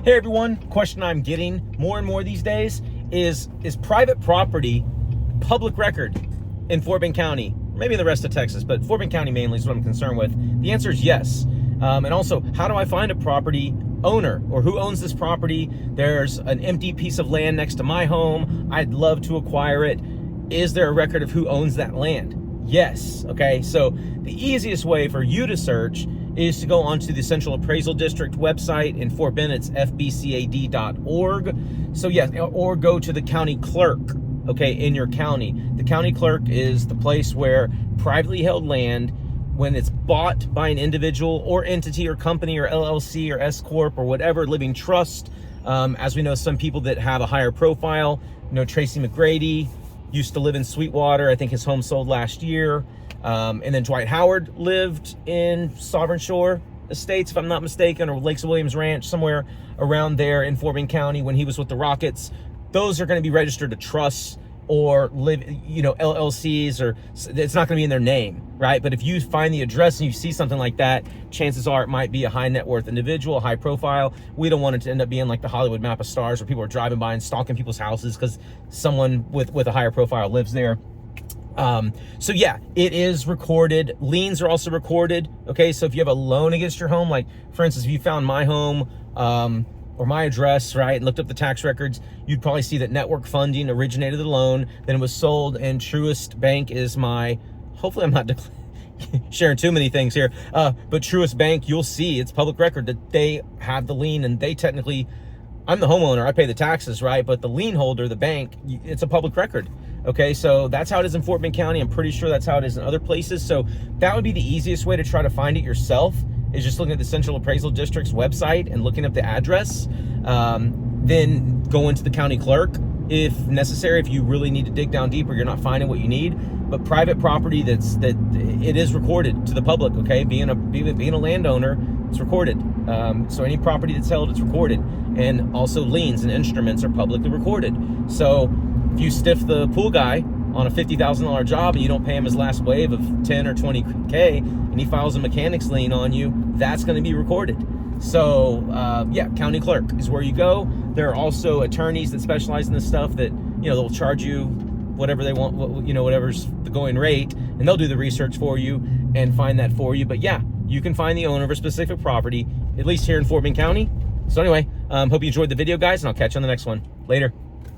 Hey everyone, question I'm getting more and more these days is private property public record in Fort Bend County? Maybe in the rest of Texas, but Fort Bend County mainly is what I'm concerned with. The answer is yes. And also, how do I find a property owner or who owns this property? There's an empty piece of land next to my home. I'd love to acquire it. Is there a record of who owns that land? Yes. Okay, so the easiest way for you to search is to go onto the Central Appraisal District website in Fort Bend. It's fbcad.org. So yes, or go to the county clerk, okay, in your county. The county clerk is the place where privately held land, when it's bought by an individual or entity or company or LLC or S Corp or whatever, living trust, as we know, some people that have a higher profile, Tracy McGrady used to live in Sweetwater. I think his home sold last year. And then Dwight Howard lived in Sovereign Shore Estates, if I'm not mistaken, or Lakes of Williams Ranch, somewhere around there in Fort Bend County when he was with the Rockets. Those are going to be registered to trusts or live, LLCs, or it's not going to be in their name, right? But if you find the address and you see something like that, chances are it might be a high net worth individual, high profile. We don't want it to end up being like the Hollywood map of stars where people are driving by and stalking people's houses because someone with a higher profile lives there. So yeah, it is recorded. Liens are also recorded. Okay, so if you have a loan against your home, like for instance, if you found my home, or my address, right, and looked up the tax records, you'd probably see that Network Funding originated the loan, then it was sold, and Truist Bank is my, hopefully I'm not sharing too many things here, but Truist Bank, you'll see, it's public record that they have the lien, and they technically, I'm the homeowner, I pay the taxes, right, but the lien holder, the bank, it's a public record. Okay, so that's how it is in Fort Bend County. I'm pretty sure that's how it is in other places. So that would be the easiest way to try to find it yourself, is just looking at the Central Appraisal District's website and looking up the address. Then go into the county clerk if necessary, if you really need to dig down deeper, you're not finding what you need. But private property that it is recorded to the public, okay? Being a landowner, it's recorded. So any property that's held, it's recorded. And also liens and instruments are publicly recorded. So if you stiff the pool guy on a $50,000 job and you don't pay him his last wave of 10 or 20K and he files a mechanics lien on you, that's going to be recorded. So yeah, county clerk is where you go. There are also attorneys that specialize in this stuff that, they'll charge you whatever they want, whatever's the going rate, and they'll do the research for you and find that for you. But yeah, you can find the owner of a specific property, at least here in Fort Bend County. So anyway, hope you enjoyed the video, guys, and I'll catch you on the next one. Later.